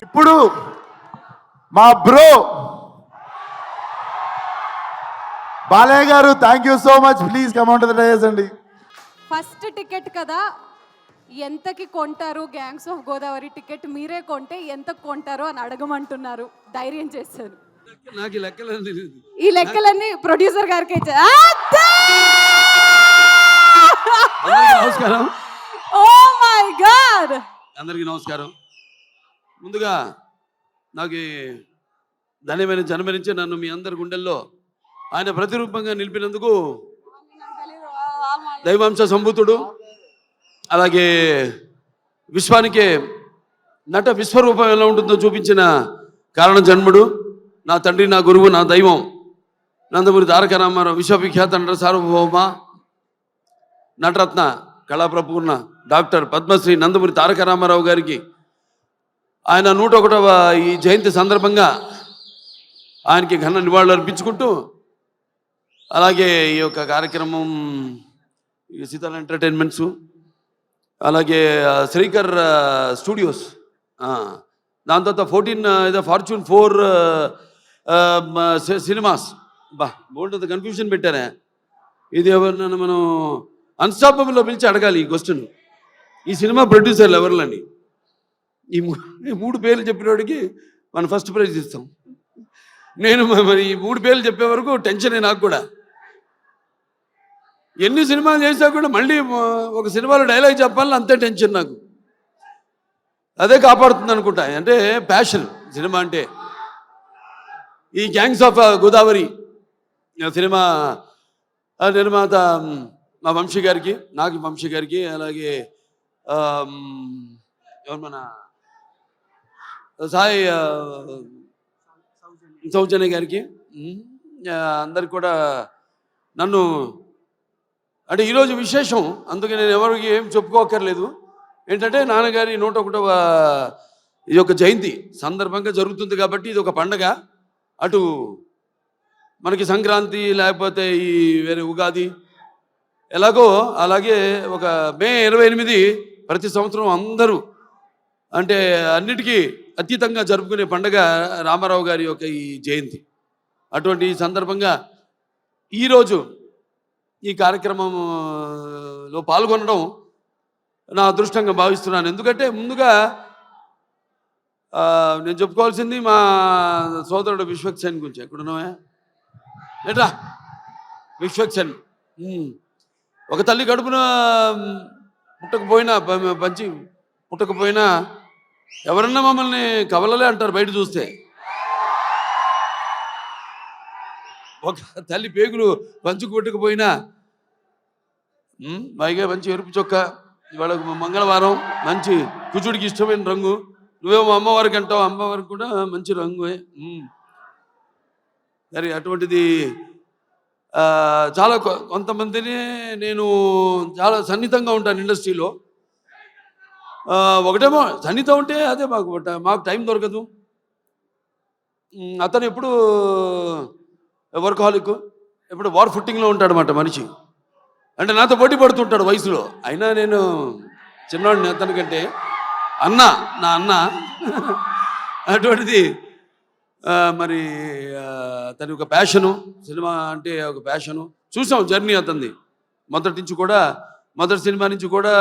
ఇప్పుడు మా బ్రో బాలయ్య గారు, thank you so much. Please come on to the dais అండి. ఫస్ట్ టికెట్ కదా, ఎంతకి కొంటారు? గ్యాంగ్స్ ఆఫ్ గోదావరి టికెట్ మీరే కొంటే ఎంత కొంటారు అని అడగమంటున్నారు. ధైర్యం చేశారు. నాకు ఈ లెక్కలు తెలియదు. ఈ లెక్కలన్నీ ప్రొడ్యూసర్ గారికి నమస్కారం. ఓ మై గాడ్, అందరికీ నమస్కారం. ముందుగా నాకు ధన్యమైన జన్మనించి నన్ను మీ అందరి గుండెల్లో ఆయన ప్రతిరూపంగా నిలిపినందుకు దైవాంశ సంభూతుడు, అలాగే విశ్వానికే నట విశ్వరూపం ఎలా ఉంటుందో చూపించిన కారణ జన్ముడు, నా తండ్రి, నా గురువు, నా దైవం నందమూరి తారక రామారావు, విశ్వవిఖ్యాత నట సార్వభౌమ నటరత్న కళాప్రపూర్ణ డాక్టర్ పద్మశ్రీ నందమూరి తారక రామారావు గారికి ఆయన 101వ ఈ జయంతి సందర్భంగా ఆయనకి ఘన నివాళులు అర్పించుకుంటూ, అలాగే ఈ యొక్క కార్యక్రమం సీతాల ఎంటర్టైన్మెంట్స్, అలాగే శ్రీకర్ స్టూడియోస్, దాని తర్వాత 14 ఫార్చ్యూన్ 4 సినిమాస్, బోల్డ్ కన్ఫ్యూజన్ పెట్టారే. ఇది ఎవరినైనా మనం అన్స్టాపబుల్లో పిలిచి అడగాలి ఈ క్వశ్చన్. ఈ సినిమా ప్రొడ్యూసర్లు ఎవరులండి? ఈ 3 పేర్లు చెప్పినోడికి మనం ఫస్ట్ ప్రైజ్ ఇస్తాం. నేను మరి ఈ 3 పేర్లు చెప్పే వరకు టెన్షనే నాకు కూడా. ఎన్ని సినిమాలు చేసినా కూడా మళ్ళీ ఒక సినిమాలో డైలాగ్ చెప్పాలని అంతే టెన్షన్ నాకు. అదే కాపాడుతుంది అనుకుంటా. అంటే ప్యాషన్ సినిమా అంటే. ఈ గ్యాంగ్స్ ఆఫ్ గోదావరి సినిమా నిర్మాత మా వంశీ గారికి, నాకు వంశీ గారికి, అలాగే ఎవరు మన సాయి సౌజన్య గారికి, అందరికి కూడా నన్ను అంటే ఈరోజు విశేషం. అందుకే నేను ఎవరికి ఏం చెప్పుకోకర్లేదు. ఏంటంటే నాన్నగారి 101వ ఈ యొక్క జయంతి సందర్భంగా జరుగుతుంది కాబట్టి ఇది ఒక పండగ. అటు మనకి సంక్రాంతి, లేకపోతే ఈ వేరే ఉగాది ఎలాగో అలాగే ఒక మే 28 ప్రతి సంవత్సరం అందరూ అంటే అన్నిటికీ అతీతంగా జరుపుకునే పండగ రామారావు గారి యొక్క ఈ జయంతి. అటువంటి ఈ సందర్భంగా ఈరోజు ఈ కార్యక్రమంలో పాల్గొనడం నా అదృష్టంగా భావిస్తున్నాను. ఎందుకంటే ముందుగా నేను చెప్పుకోవాల్సింది మా సోదరుడు విశ్వక్సేన్ గురించి. ఎక్కడున్నావా ఏట్రా విశ్వక్సేన్? ఒక తల్లి కడుపున పుట్టకపోయినా ఎవరన్నా మమ్మల్ని కవలలే అంటారు బయట చూస్తే. ఒక తల్లి పేగులు పంచుకు పుట్టకపోయినా పైగా మంచి ఎరుపు చొక్క, ఇవాళ మంగళవారం, మంచి కుజుడికి ఇష్టమైన రంగు. నువ్వేమో అమ్మవారికి అంటావు, అమ్మవారికి కూడా మంచి రంగు. మరి అటువంటిది చాలా కొంతమందిని నేను చాలా సన్నిహితంగా ఉంటాను ఇండస్ట్రీలో. ఒకటేమో సన్నిహితం ఉంటే అదే మాకు టైం దొరకదు. అతను ఎప్పుడు వర్కహాలిక్, ఎప్పుడు వార్ ఫుట్టింగ్లో ఉంటాడనమాట మనిషి. అంటే నాతో పోటీ పడుతుంటాడు వయసులో. అయినా నేను చిన్నవాడిని అతనికంటే. నా అన్న అటువంటిది. మరి తన ఒక ప్యాషను, సినిమా అంటే ఒక ప్యాషను. చూసాం జర్నీ అతనిది. మొదటి సినిమా నుంచి కూడా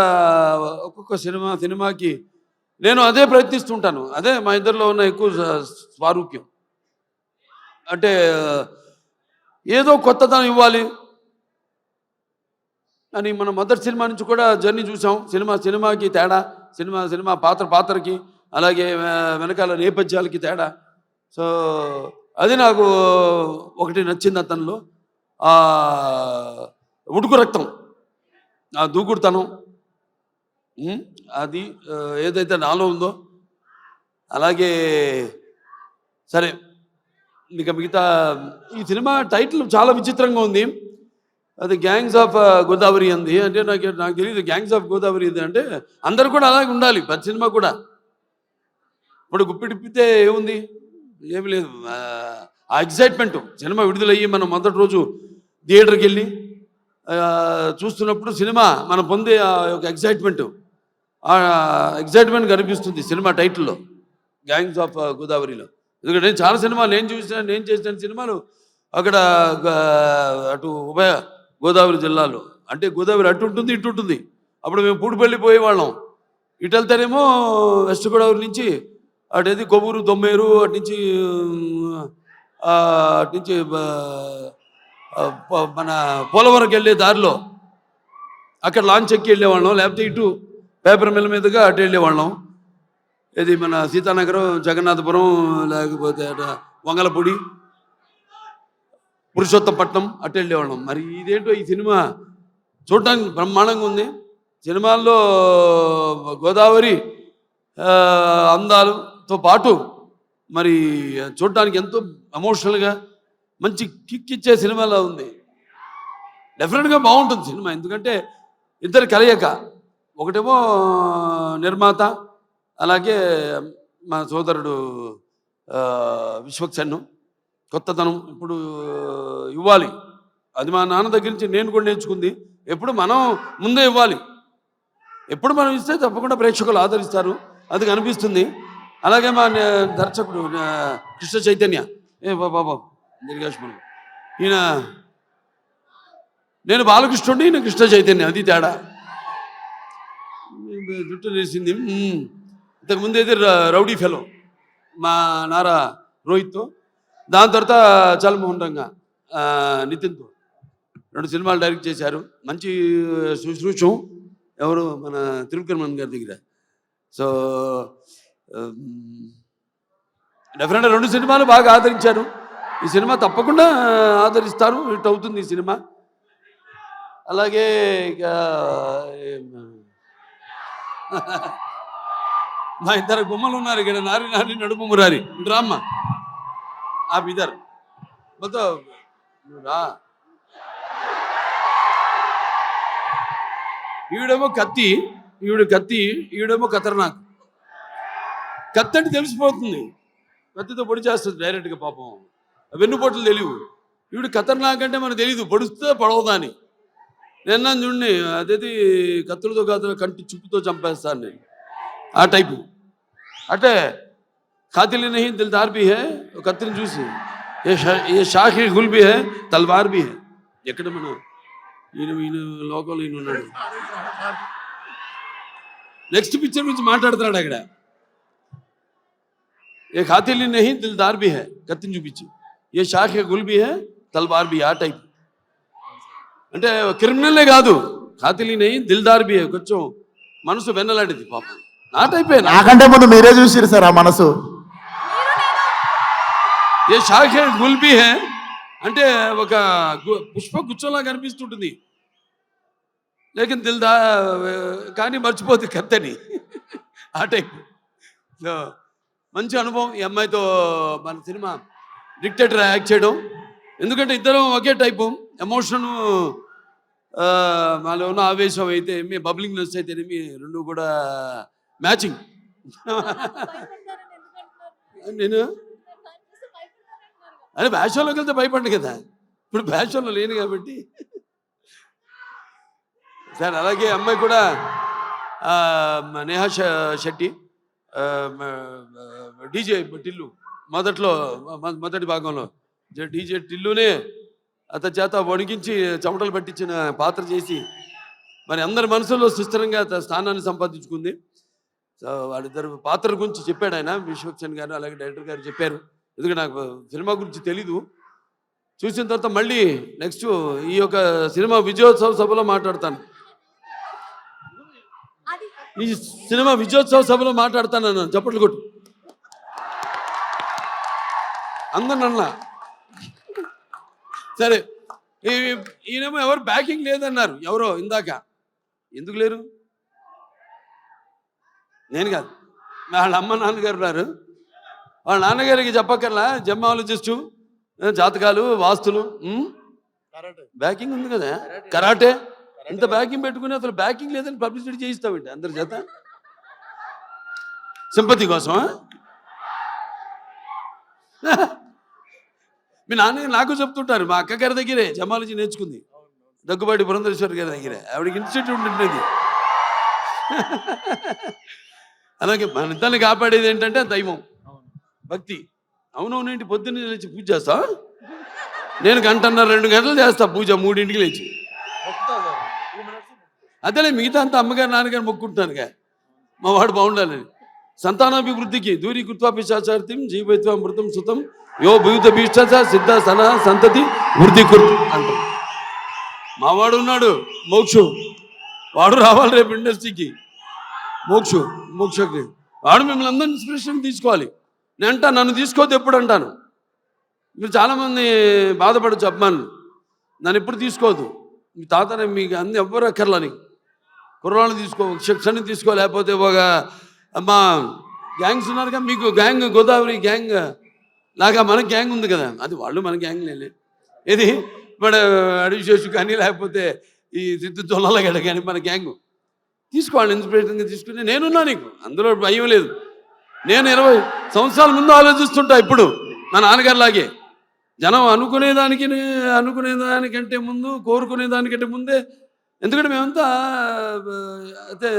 ఒక్కొక్క సినిమాకి నేను అదే ప్రయత్నిస్తుంటాను. అదే మా ఇద్దరిలో ఉన్న ఎక్కువ స్వారూప్యం. అంటే ఏదో కొత్తదనం ఇవ్వాలి అని మన మొదటి సినిమా నుంచి కూడా జర్నీ చూసాం. సినిమాకి తేడా, సినిమా పాత్రకి, అలాగే వెనకాల నేపథ్యాలకి తేడా. సో అది నాకు ఒకటి నచ్చింది అతనిలో. ఉడుకు రక్తం, ఆ దూకుడుతనం, అది ఏదైతే నాలో ఉందో. అలాగే సరే, ఇక మిగతా ఈ సినిమా టైటిల్ చాలా విచిత్రంగా ఉంది. అది గ్యాంగ్స్ ఆఫ్ గోదావరి అంది. అంటే నాకు తెలియదు గ్యాంగ్స్ ఆఫ్ గోదావరి ఇది అంటే. అందరు కూడా అలాగే ఉండాలి ప్రతి సినిమా కూడా. ఇప్పుడు గుప్పిడిప్పితే ఏముంది, ఏమి లేదు. ఆ ఎగ్జైట్మెంట్ సినిమా విడుదలయ్యి మనం మొదటి రోజు థియేటర్కి వెళ్ళి చూస్తున్నప్పుడు సినిమా మనం పొందే ఆ యొక్క ఎగ్జైట్మెంట్ కనిపిస్తుంది సినిమా టైటిల్లో. గ్యాంగ్స్ ఆఫ్ గోదావరిలో. ఎందుకంటే నేను చాలా సినిమాలు నేను చేసిన సినిమాలు అక్కడ అటు ఉభయ గోదావరి జిల్లాలో, అంటే గోదావరి అటు ఉంటుంది ఇటు ఉంటుంది. అప్పుడు మేము పూడిపల్లి పోయేవాళ్ళం. ఇటు వెళ్తేనేమో వెస్ట్ గోదావరి నుంచి అటేది కొవ్వూరు దొమ్మేరు అటు నుంచి మన పోలవరంకి వెళ్ళే దారిలో అక్కడ లాంచ్ ఎక్కి వెళ్ళేవాళ్ళం, లేకపోతే ఇటు పేపర్ మిల్ మీదుగా అటు వెళ్ళేవాళ్ళం. ఇది మన సీతానగరం, జగన్నాథపురం, లేకపోతే అట వంగలపూడి, పురుషోత్తపట్నం అటు వెళ్ళేవాళ్ళం. మరి ఇదేంటో ఈ సినిమా చూడటానికి బ్రహ్మాండంగా ఉంది. సినిమాల్లో గోదావరి అందాలతో పాటు మరి చూడటానికి ఎంతో ఎమోషనల్గా మంచి కిక్ ఇచ్చే సినిమాలో ఉంది. డెఫినెట్గా బాగుంటుంది సినిమా. ఎందుకంటే ఇద్దరు కలయిక, ఒకటేమో నిర్మాత, అలాగే మా సోదరుడు విశ్వక్సేన్. కొత్తదనం ఇప్పుడు ఇవ్వాలి, అది మా నాన్న దగ్గర నుంచి నేను కూడా నేర్చుకుంది. ఎప్పుడు మనం ముందే ఇవ్వాలి, ఎప్పుడు మనం ఇస్తే తప్పకుండా ప్రేక్షకులు ఆదరిస్తారు, అది కనిపిస్తుంది. అలాగే మా దర్శకుడు కృష్ణ చైతన్య, బాబా దీర్ఘాష్మణి, ఈయన నేను బాలకృష్ణుడిని, ఈయన కృష్ణ చైతన్య, అది తేడా. జుట్టు నేసింది. ఇంతకుముందు అయితే రౌడీ ఫెలో మా నారా రోహిత్తో, దాని తర్వాత చల్మోహన్ రంగా నితిన్తో 2 సినిమాలు డైరెక్ట్ చేశారు. మంచి శుశ్రూషం ఎవరు మన త్రివిక్రమన్ గారి దగ్గర. సో డెఫినెట్గా 2 సినిమాలు బాగా ఆదరించారు. ఈ సినిమా తప్పకుండా ఆదరిస్తారు, హిట్ అవుతుంది ఈ సినిమా. అలాగే ఇక మా ఇద్దరు గుమ్మలు ఉన్నారు ఇక్కడ, నారి నారి నడుము మురారి డ్రామా ఆ ఇద్దరు మొత్తం రా. ఈవిడేమో కత్తి, ఈవిడేమో ఖతర్నాక్. కత్తి అంటే తెలిసిపోతుంది, కత్తితో పొడి చేస్తుంది డైరెక్ట్గా. పాపం వెన్నుపోట్లు తెలియవు. ఈవిడ ఖతర్నాక్ అంటే మనకు తెలియదు, పొడుస్తే పడవదా అని. నిన్న చూడండి, అదేది కత్తులతో కాదు కంటి చుప్పుతో చంపేస్తాను నేను, ఆ టైపు. అంటే ఖాతిల్ నహీ దిల్దార్ భీ హై, కత్తిని చూసి ఏ షాఖి గుల్ భీ హై, తల్వార్ భీ హై. ఎక్కడ మన ఈయన లోకంలో ఈయన ఉన్నాడు. నెక్స్ట్ పిక్చర్ గురించి మాట్లాడుతున్నాడు అక్కడ. ఏ ఖాతిల్ నహీ దిల్దార్ భీ హై, కత్తిని చూపించి, ఏ షాఖి గుల్ భీ హై, తల్వార్ భీ, ఆ టైప్. అంటే క్రిమినల్లే కాదు, ఖాతిలీని దిల్దార్ బి, కొంచెం మనసు వెన్నలాంటిది పాపం, నా టైపే. నాకంటే ముందు మీరే చూసిరు సార్ ఆ మనసు. ఏ షాఖే గుల్బీ హే అంటే ఒక పుష్ప గుచ్చంలా కనిపిస్తుంటుంది, లేకిన్ కానీ మర్చిపోతుంది కత్తని, ఆ టైప్. సో మంచి అనుభవం ఈ అమ్మాయితో మన సినిమా డిక్టేటర్ యాక్ట్ చేయడం. ఎందుకంటే ఇద్దరం ఒకే టైపు, ఎమోషను మాలో ఉన్న ఆవేశం అయితే మీ బబ్లింగ్నెస్ అయితే మీ 2 కూడా మ్యాచింగ్. నేను అదే బ్యాషోలోకి వెళ్తే భయపడ్డా కదా, ఇప్పుడు బ్యాషోలో లేను కాబట్టి. సార్ అలాగే అమ్మాయి కూడా నేహా శెట్టి, డీజే టిల్లు, మొదటి భాగంలో డీజే టిల్లునే అతని చేత వణికించి చెమటలు పట్టించిన పాత్ర చేసి మరి అందరి మనసులో సుస్థిరంగా స్థానాన్ని సంపాదించుకుంది. సో వాళ్ళిద్దరు పాత్ర గురించి చెప్పాడు ఆయన, విశ్వక్సేన్ గారు అలాగే డైరెక్టర్ గారు చెప్పారు. ఎందుకంటే నాకు సినిమా గురించి తెలీదు, చూసిన తర్వాత మళ్ళీ నెక్స్ట్ ఈ యొక్క సినిమా విజయోత్సవ సభలో మాట్లాడతాను. ఈ సినిమా విజయోత్సవ సభలో మాట్లాడతాను, చప్పట్లు కొట్టు అందరినన్నా. సరే, ఈయనేమో ఎవరు బ్యాకింగ్ లేదన్నారు, ఎవరో ఇందాక. ఎందుకు లేరు? నేను కాదు, వాళ్ళ అమ్మ నాన్నగారు ఉన్నారు. వాళ్ళ నాన్నగారికి చెప్పక్కర్లా, జెమ్మాలజిస్టు, జాతకాలు, వాస్తులు, బ్యాకింగ్ ఉంది కదా, కరాటే. ఇంత బ్యాకింగ్ పెట్టుకుని అసలు బ్యాకింగ్ లేదని పబ్లిసిటీ చేయిస్తామండి అందరి చేత, సింపతి కోసం. మీ నాన్న నాకు చెప్తుంటారు, మా అక్క గారి దగ్గరే జమాలజీ నేర్చుకుంది, దగ్గుబాటి పురంధరేశ్వరి గారి దగ్గరే, ఆవిడకి ఇన్స్టిట్యూట్ ఉంటుంది. అలాగే మన ఇద్దరిని కాపాడేది ఏంటంటే దైవం. భక్తి. అవునవునేంటి పొద్దున్నే లేచి పూజ చేస్తా? నేను 1:30 2 గంటలు చేస్తా పూజ 3ంటికి లేచి. అదేలే మిగతా అంతా అమ్మగారు నాన్నగారు మొక్కుంటున్నానుగా మా వాడు బాగుండాలని. సంతానాభివృద్ధికి దూరి కృత్వా పిశాచార్తిం జీవైత్వ మృతం సుతం యో భూత భీష్ట సిద్ధ సన సంతతి వృద్ధి కుర్తు అంటారు. మా వాడు ఉన్నాడు మోక్షు, వాడు రావాలి రేపు ఇండస్ట్రీకి. మోక్షకి వాడు మిమ్మల్ని అందరూ ఇన్స్పిరేషన్ తీసుకోవాలి. నేను అంటా నన్ను తీసుకోవద్దు ఎప్పుడు అంటాను. మీరు చాలామంది బాధపడచ్చు అభిమానులు, నన్ను ఎప్పుడు తీసుకోవద్దు. మీ తాతనే మీకు అన్ని ఎవ్వరు అక్కర్లా, నీకు కుర్రాళ్ళు తీసుకో, శిక్షణ తీసుకో, లేకపోతే ఒక మా గ్యాంగ్స్ ఉన్నారుగా మీకు, గ్యాంగ్ గోదావరి గ్యాంగ్ లాగా మన గ్యాంగ్ ఉంది కదా, అది వాళ్ళు మన గ్యాంగ్ లేలే. ఇది మన అడివిశేషు కానీ లేకపోతే ఈ సిద్ధు జొన్నలగడ్డ కానీ మన గ్యాంగ్ తీసుకోవాలి. ఇన్స్పిరేషన్గా తీసుకుని నేనున్నా, నీకు అందులో భయం లేదు. నేను 20 సంవత్సరాల ముందు ఆలోచిస్తుంటా ఇప్పుడు మా నాన్నగారిలాగే. జనం అనుకునేదానికంటే ముందు, కోరుకునేదానికంటే ముందే. ఎందుకంటే మేమంతా అయితే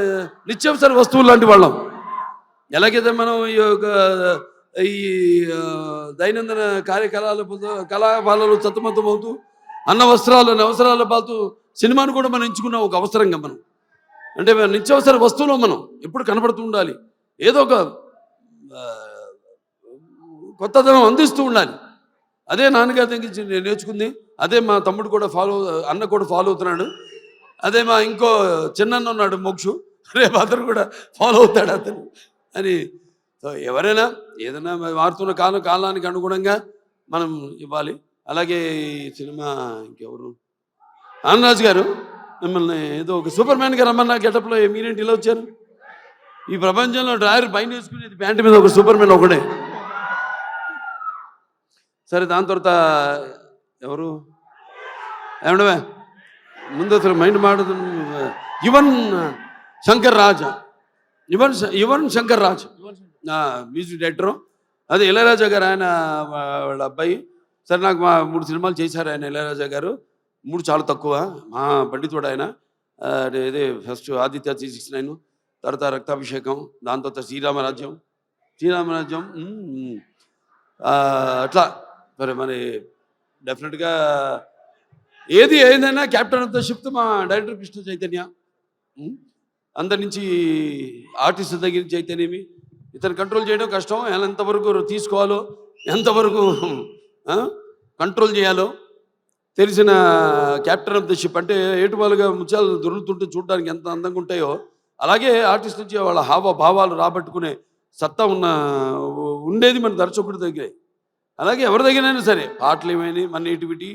నిత్యావసర వస్తువులు లాంటి వాళ్ళం. ఎలాగైతే మనం ఈ దైనందిన కళాపాలలో సతమతమవుతూ అన్న అవసరాల పాలుతూ సినిమాను కూడా మనం ఎంచుకున్న ఒక అవసరంగా మనం, అంటే నిత్యావసర వస్తువులో మనం ఎప్పుడు కనబడుతూ ఉండాలి, ఏదో ఒక కొత్తదనం అందిస్తూ ఉండాలి. అదే నాన్నగారి దగ్గర నుంచి నేను నేర్చుకుంది. అదే మా తమ్ముడు కూడా అన్న కూడా ఫాలో అవుతున్నాడు. అదే మా ఇంకో చిన్న ఉన్నాడు మోక్షు, రేపు అతను కూడా ఫాలో అవుతాడు అతను అని. సో ఎవరైనా ఏదైనా మారుతున్న కాలానికి అనుగుణంగా మనం ఇవ్వాలి. అలాగే ఈ సినిమా ఇంకెవరు, ఆనందరాజు గారు మిమ్మల్ని ఏదో ఒక సూపర్ మ్యాన్గా రమ్మన్నా గెటప్లో మీరేంటి ఇలా వచ్చారు? ఈ ప్రపంచంలో డ్రాయర్ పైన వేసుకునేది ప్యాంటు మీద ఒక సూపర్ మ్యాన్ ఒకడే. సరే, దాని తర్వాత ఎవరు ఏమండవే ముందు అసలు మైండ్ మాడదు. Yuvan Shankar Raja music director. అదే ఇళయరాజా గారు, ఆయన వాళ్ళ అబ్బాయి. సరే, నాకు మా 3 సినిమాలు చేశారు ఆయన, ఇళయరాజా గారు. 3 చాలా తక్కువ, మా పండితుడు ఆయన. ఇదే ఫస్ట్ ఆదిత్య 369, తర్వాత రక్తాభిషేకం, దాని తర్వాత శ్రీరామరాజ్యం. అట్లా మరి డెఫినెట్గా ఏదైనా క్యాప్టెన్ ఆఫ్ ద షిప్ మా డైరెక్టర్ కృష్ణ చైతన్య. అందరి నుంచి ఆర్టిస్ట్ దగ్గర నుంచి అయితేనేమి ఇతను కంట్రోల్ చేయడం కష్టం. ఎంతవరకు తీసుకోవాలో, ఎంతవరకు కంట్రోల్ చేయాలో తెలిసిన క్యాప్టెన్ ఆఫ్ ద షిప్. అంటే ఏటువాలుగా ముత్యాలు దొరుకుతుంటే చూడడానికి ఎంత అందంగా ఉంటాయో, అలాగే ఆర్టిస్ట్ నుంచి వాళ్ళ హావభావాలు రాబట్టుకునే సత్తా ఉండేది మన దర్శకుడి దగ్గరే. అలాగే ఎవరి దగ్గరైనా సరే పాటలు ఏమైనా మన నేటివిటీ,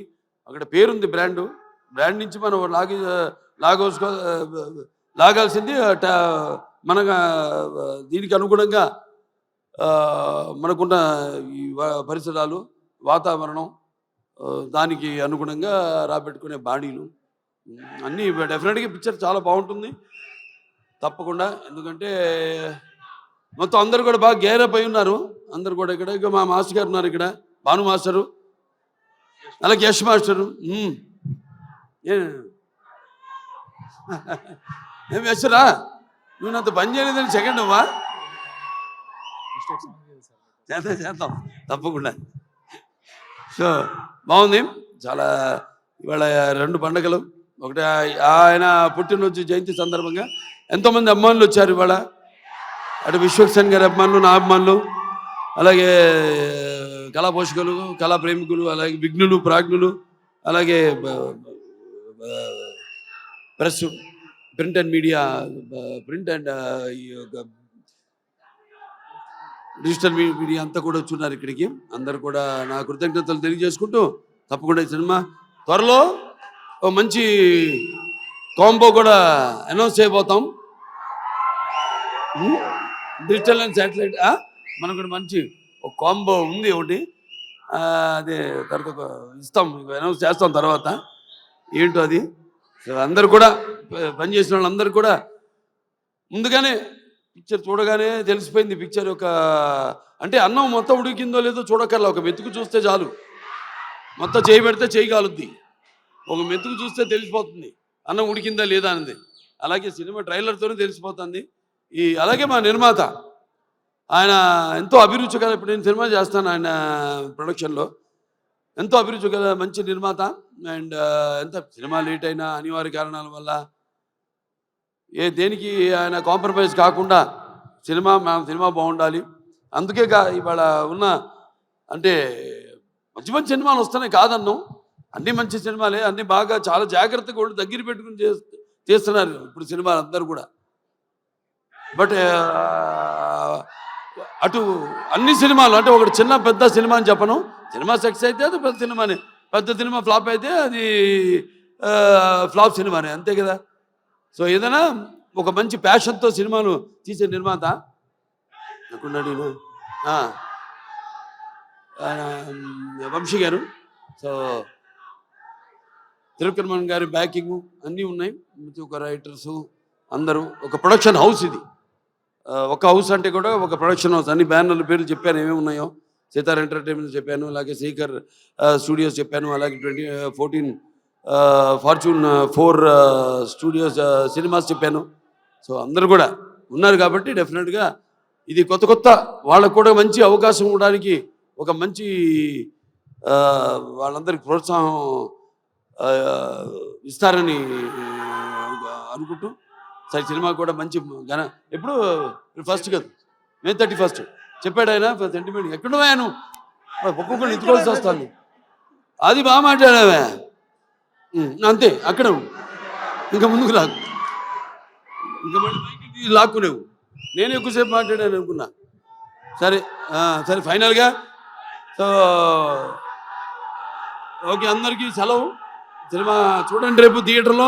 అక్కడ పేరుంది, బ్రాండ్ నుంచి మనం లాగాల్సింది మన దీనికి అనుగుణంగా మనకున్న ఈ పరిసరాలు, వాతావరణం, దానికి అనుగుణంగా రాబెట్టుకునే బాడీలు అన్నీ. డెఫినెట్గా పిక్చర్ చాలా బాగుంటుంది తప్పకుండా. ఎందుకంటే మొత్తం అందరు కూడా బాగా గేరప్ అయి ఉన్నారు. అందరు కూడా ఇక్కడ ఇక మా మాస్టర్ గారు ఉన్నారు, ఇక్కడ భాను మాస్టరు, అలాగే యశ్ మాస్టరు. ఏం యశ్రా, నువ్వు నాతో పని చేయలేదని సెకండ్ అవ్వా? చేద్దాం తప్పకుండా. సో బాగుంది చాలా. ఇవాళ 2 పండుగలు, ఒకటి ఆయన పుట్టినరోజు జయంతి సందర్భంగా ఎంతోమంది అభిమానులు వచ్చారు ఇవాళ. అటు విశ్వక్సేన్ గారి అభిమానులు, నా అభిమానులు, అలాగే కళా పోషకులు, కళా ప్రేమికులు, అలాగే విఘ్నులు, ప్రాజ్ఞులు, అలాగే press, print and media, print and ఈ డిజిటల్ మీడియా అంతా కూడా వచ్చున్నారు ఇక్కడికి. అందరు కూడా నా కృతజ్ఞతలు తెలియజేసుకుంటూ, తప్పకుండా ఈ సినిమా త్వరలో ఓ మంచి కాంబో కూడా అనౌన్స్ చేయబోతాం. డిజిటల్ అండ్ శాటిలైట్ మనకు కూడా మంచి ఒక కాంబో ఉంది ఒకటి. అదే తర్వాత ఇస్తాం, అనౌన్స్ చేస్తాం తర్వాత ఏంటో అది. అందరు కూడా పనిచేసిన వాళ్ళందరూ కూడా ముందుగానే పిక్చర్ చూడగానే తెలిసిపోయింది. పిక్చర్ ఒక అంటే అన్నం మొత్తం ఉడికిందో లేదో చూడక్కర్లా, ఒక మెతుకు చూస్తే చాలు. మొత్తం చేయి పెడితే చేయి కాలుద్ది, ఒక మెతుకు చూస్తే తెలిసిపోతుంది అన్నం ఉడికిందా లేదా అనేది. అలాగే సినిమా ట్రైలర్తోనే తెలిసిపోతుంది. అలాగే మా నిర్మాత ఆయన ఎంతో అభిరుచి గల, ఇప్పుడు నేను సినిమా చేస్తాను ఆయన ప్రొడక్షన్లో, ఎంతో అభిరుచి గల మంచి నిర్మాత. అండ్ ఎంత సినిమా లేట్ అయినా అనివార్య కారణాల వల్ల దేనికి ఆయన కాంప్రమైజ్ కాకుండా సినిమా బాగుండాలి. అందుకే ఇవాళ ఉన్న అంటే మంచి మంచి సినిమాలు వస్తున్నాయి కాదన్నాం, అన్ని మంచి సినిమాలే, అన్ని బాగా చాలా జాగ్రత్తగా కూడా దగ్గర పెట్టుకుని చేస్తున్నారు ఇప్పుడు సినిమాలు అందరూ కూడా. బట్ అటు అన్ని సినిమాలు అంటే ఒకటి చిన్న పెద్ద సినిమా అని చెప్పను, సినిమా సక్సెస్ అయితే అది పెద్ద సినిమానే, పెద్ద సినిమా ఫ్లాప్ అయితే అది ఫ్లాప్ సినిమానే, అంతే కదా. సో ఏదైనా ఒక మంచి ప్యాషన్తో సినిమాలు తీసే నిర్మాత అనుకున్నాడు వంశీ గారు. సో తిరుపతిమన్ గారి బ్యాకింగ్ అన్నీ ఉన్నాయి, ఒక రైటర్సు అందరూ, ఒక ప్రొడక్షన్ హౌస్ ఇది. ఒక హౌస్ అంటే కూడా ఒక ప్రొడక్షన్ హౌస్. అన్ని బ్యానర్ల పేర్లు చెప్పాను ఏమేమి ఉన్నాయో, సితార్ ఎంటర్టైన్మెంట్ చెప్పాను, అలాగే శేఖర్ స్టూడియోస్ చెప్పాను, అలాగే 14 ఫార్చ్యూన్ 4 స్టూడియోస్ సినిమాస్ చెప్పాను. సో అందరూ కూడా ఉన్నారు కాబట్టి డెఫినెట్గా ఇది కొత్త వాళ్ళకు కూడా మంచి అవకాశం ఇవ్వడానికి ఒక మంచి వాళ్ళందరికీ ప్రోత్సాహం ఇస్తారని అనుకుంటూ, సరే సినిమా కూడా మంచి ఎప్పుడు ఫస్ట్ కదా, May 31 చెప్పాడు ఆయన సెంటిమెంట్. ఎక్కడున్నాను ఒక్కొక్కరు ఎత్తుకోవాల్సి వస్తాను, అది బాగా మాట్లాడావే, అంతే అక్కడ ఇంకా ముందుకు రాకు, ఇంకా మళ్ళీ లాక్కునేవు, నేను ఎక్కువసేపు మాట్లాడాను అనుకున్నా. సరే సరే ఫైనల్గా సో ఓకే, అందరికీ సెలవు. సినిమా చూడండి, రేపు థియేటర్లో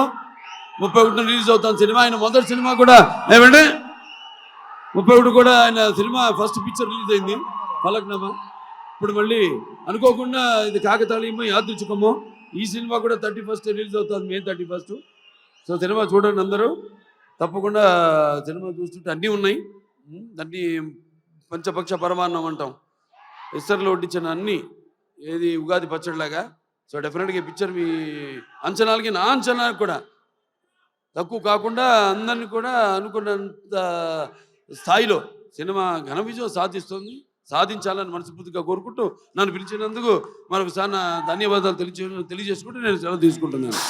31 రిలీజ్ అవుతాను సినిమా. ఆయన మొదటి సినిమా కూడా ఏమంటే 31 కూడా ఆయన సినిమా ఫస్ట్ పిక్చర్ రిలీజ్ అయింది పలక్నామా. ఇప్పుడు మళ్ళీ అనుకోకుండా ఇది కాకతాళీయమో యాదృచ్ఛికమో ఈ సినిమా కూడా 31 రిలీజ్ అవుతుంది, May 31. సో సినిమా చూడండి అందరూ తప్పకుండా. సినిమా చూస్తుంటే అన్నీ ఉన్నాయి, అన్నీ పంచపక్ష పరమాన్నం అంటాం, ఇస్తర్లో వడ్డించిన అన్నీ, ఏది ఉగాది పచ్చడిలాగా. సో డెఫినెట్గా ఈ పిక్చర్ మీ అంచనాలకి నా అంచనాలకు కూడా తక్కువ కాకుండా అందరినీ కూడా అనుకున్నంత స్థాయిలో సినిమా ఘన విజయం సాధించాలని మనస్ఫూర్తిగా కోరుకుంటూ, నన్ను పిలిచినందుకు మరొకసారి నా ధన్యవాదాలు తెలియజేసుకుంటూ నేను సెలవు తీసుకుంటున్నాను.